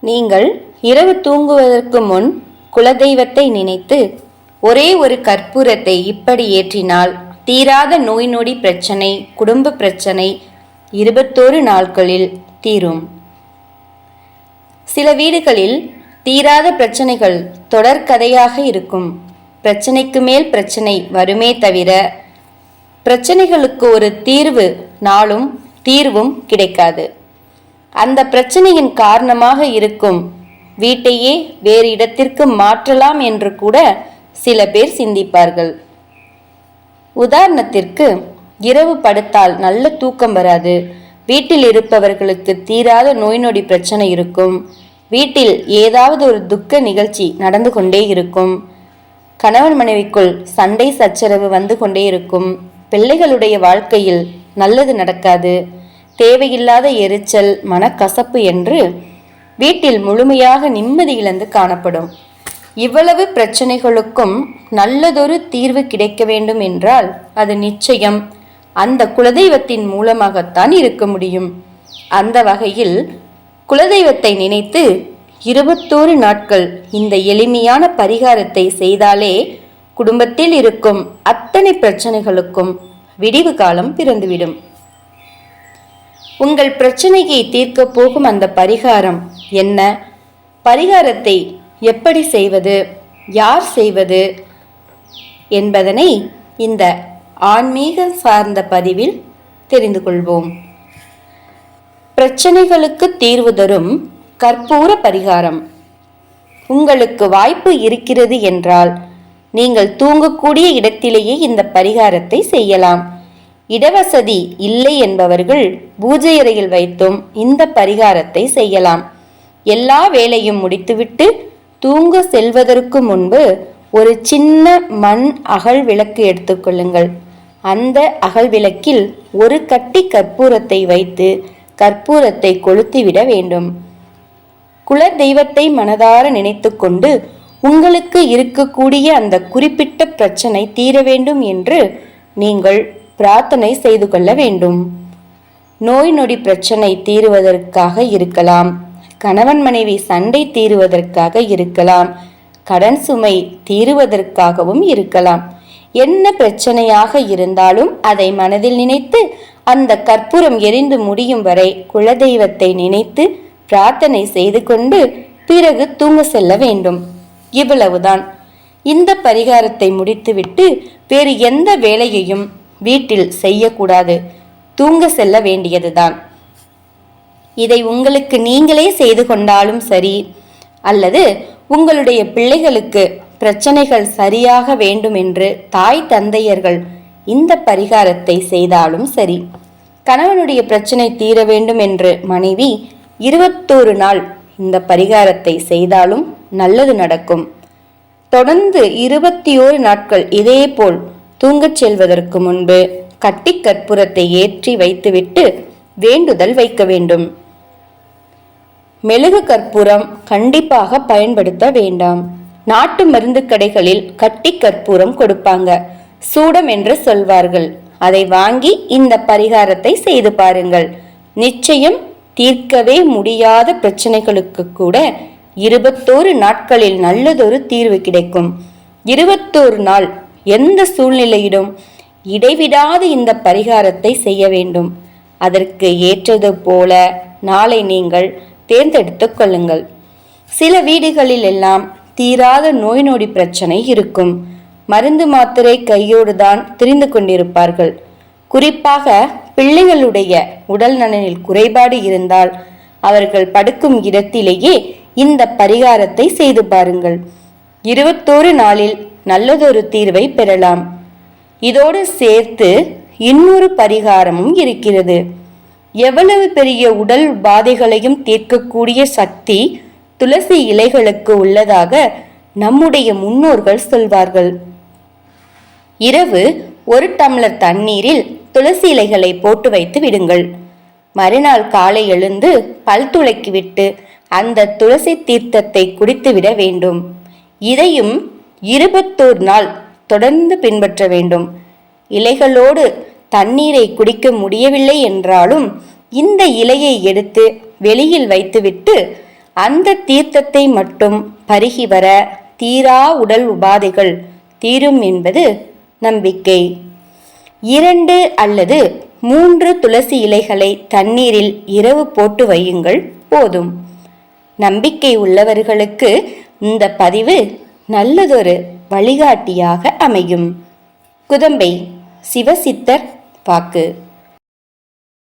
நீங்கள் இரவு தூங்குவதற்கு முன் குலதெய்வத்தை நினைத்து ஒரே ஒரு கற்பூரத்தை இப்படி ஏற்றினால் தீராத நோய் நொடி பிரச்சனை, குடும்ப பிரச்சனை 21 நாட்களில் தீரும். சில வீடுகளில் தீராத பிரச்சனைகள் தொடர்கதையாக இருக்கும். பிரச்சனைக்கு மேல் பிரச்சனை வருமே தவிர பிரச்சனைகளுக்கு ஒரு தீர்வும் கிடைக்காது. அந்த பிரச்சனையின் காரணமாக இருக்கும் வீட்டையே வேறு இடத்திற்கு மாற்றலாம் என்று கூட சில பேர் சிந்திப்பார்கள். உதாரணத்திற்கு, இரவு படுத்தால் நல்ல தூக்கம் வராது. வீட்டில் இருப்பவர்களுக்கு தீராத நோய் நொடி பிரச்சனை இருக்கும். வீட்டில் ஏதாவது ஒரு துக்க நிகழ்ச்சி நடந்து கொண்டே இருக்கும். கணவன் மனைவிக்குள் சண்டை சச்சரவு வந்து கொண்டே இருக்கும். பிள்ளைகளுடைய வாழ்க்கையில் நல்லது நடக்காது. தேவையில்லாத எரிச்சல், மனக்கசப்பு என்று வீட்டில் முழுமையாக நிம்மதி இழந்து காணப்படும். இவ்வளவு பிரச்சனைகளுக்கும் நல்லதொரு தீர்வு கிடைக்க வேண்டும் என்றால் அது நிச்சயம் அந்த குலதெய்வத்தின் மூலமாகத்தான் இருக்க முடியும். அந்த வகையில் குலதெய்வத்தை நினைத்து 21 நாட்கள் இந்த எளிமையான பரிகாரத்தை செய்தாலே குடும்பத்தில் இருக்கும் அத்தனை பிரச்சனைகளுக்கும் விடிவு காலம் பிறந்துவிடும். உங்கள் பிரச்சனையை தீர்க்க போகும் அந்த பரிகாரம் என்ன? பரிகாரத்தை எப்படி செய்வது, யார் செய்வது என்பதனை இந்த ஆன்மீக சார்ந்த பதிவில் தெரிந்து கொள்வோம். பிரச்சனைகளுக்கு தீர்வு தரும் கற்பூர பரிகாரம். உங்களுக்கு வாய்ப்பு இருக்கிறது என்றால் நீங்கள் தூங்கக்கூடிய இடத்திலேயே இந்த பரிகாரத்தை செய்யலாம். இடவசதி இல்லை என்பவர்கள் பூஜை அறையில் வைத்தும் இந்த பரிகாரத்தை செய்யலாம். எல்லா வேலையும் முடித்துவிட்டு தூங்க செல்வதற்கு முன்பு ஒரு சின்ன மண் அகல் விளக்கு எடுத்துக்கொள்ளுங்கள். அந்த அகல் விளக்கில் ஒரு கட்டி கற்பூரத்தை வைத்து கற்பூரத்தை கொளுத்திவிட வேண்டும். குல தெய்வத்தை மனதார நினைத்து கொண்டு உங்களுக்கு இருக்கக்கூடிய அந்த குறிப்பிட்ட பிரச்சனை தீர வேண்டும் என்று நீங்கள் பிரார்த்தனை செய்து கொள்ள வேண்டும். நோய் நொடி பிரச்சனை தீருவதற்காக இருக்கலாம், கணவன் மனைவி சண்டை தீருவதற்காக இருக்கலாம், கடன் சுமை தீருவதற்காகவும் இருக்கலாம். என்ன பிரச்சனையாக இருந்தாலும் அதை மனதில் நினைத்து அந்த கற்பூரம் எரிந்து முடியும் வரை குலதெய்வத்தை நினைத்து பிரார்த்தனை செய்து கொண்டு பிறகு தூங்க செல்ல வேண்டும். இவ்வளவுதான். இந்த பரிகாரத்தை முடித்துவிட்டு வேறு எந்த வேலையையும் வீட்டில் செய்யக்கூடாது. தூங்க செல்ல வேண்டியதுதான். இதை உங்களுக்கு நீங்களே செய்து கொண்டாலும் சரி, அல்லது உங்களுடைய பிள்ளைகளுக்கு பிரச்சனைகள் சரியாக வேண்டும் என்று தாய் தந்தையர்கள் இந்த பரிகாரத்தை செய்தாலும் சரி, கணவனுடைய பிரச்சனை தீர வேண்டும் என்று மனைவி 21 நாள் இந்த பரிகாரத்தை செய்தாலும் நல்லது நடக்கும். தொடர்ந்து 21 நாட்கள் இதேபோல் தூங்கச் செல்வதற்கு முன்பு கட்டி கற்பூரத்தை ஏற்றி வைத்துவிட்டு வேண்டுதல் வைக்க வேண்டும். மெழுகு கற்பூரம் கண்டிப்பாக பயன்படுத்த வேண்டாம். நாட்டு மருந்து கடைகளில் கட்டி கற்பூரம் கொடுப்பாங்க, சூடம் என்று சொல்வார்கள். அதை வாங்கி இந்த பரிகாரத்தை செய்து பாருங்கள். நிச்சயம் தீர்க்கவே முடியாத பிரச்சனைகளுக்கு கூட 21 நாட்களில் நல்லதொரு தீர்வு கிடைக்கும். 21 நாள் எந்த சூழ்நிலையிலும் இடைவிடாது இந்த பரிகாரத்தை செய்ய வேண்டும். அதற்கு ஏற்றது போல நாளை நீங்கள் தேர்ந்தெடுத்துக் கொள்ளுங்கள். சில வீடுகளில் எல்லாம் தீராத நோய் நொடி பிரச்சனை இருக்கும். மருந்து மாத்திரை கையோடு தான் திரிந்து கொண்டிருப்பார்கள். குறிப்பாக பிள்ளைகளுடைய உடல் நலனில் குறைபாடு இருந்தால் அவர்கள் படுக்கும் இடத்திலேயே இந்த பரிகாரத்தை செய்து பாருங்கள். 21 நாளில் நல்லதொரு தீர்வை பெறலாம். இதோடு சேர்த்து இன்னொரு பரிகாரமும் இருக்கிறது. எவ்வளவு பெரிய உடல் பாதைகளையும் தீர்க்கக்கூடிய சக்தி துளசி இலைகளுக்கு உள்ளதாக நம்முடைய முன்னோர்கள் சொல்வார்கள். இரவு 1 டம்ளர் தண்ணீரில் துளசி இலைகளை போட்டு வைத்து விடுங்கள். மறுநாள் காலை எழுந்து பல் துலக்கிவிட்டு அந்த துளசி தீர்த்தத்தை குடித்துவிட வேண்டும். இதையும் 21 நாள் தொடர்ந்து பின்பற்ற வேண்டும். இலைகளோடு தண்ணீரை குடிக்க முடியவில்லை என்றாலும் இந்த இலையை எடுத்து வெளியில் வைத்துவிட்டு அந்த தீர்த்தத்தை மட்டும் பருகி வர தீரா உடல் உபாதைகள் தீரும் என்பது நம்பிக்கை. 2 அல்லது 3 துளசி இலைகளை தண்ணீரில் இரவு போட்டு வையுங்கள் போதும். நம்பிக்கை உள்ளவர்களுக்கு இந்த பதிவு நல்லதொரு வழிகாட்டியாக அமையும். குதம்பை சிவசித்தர் வாக்கு.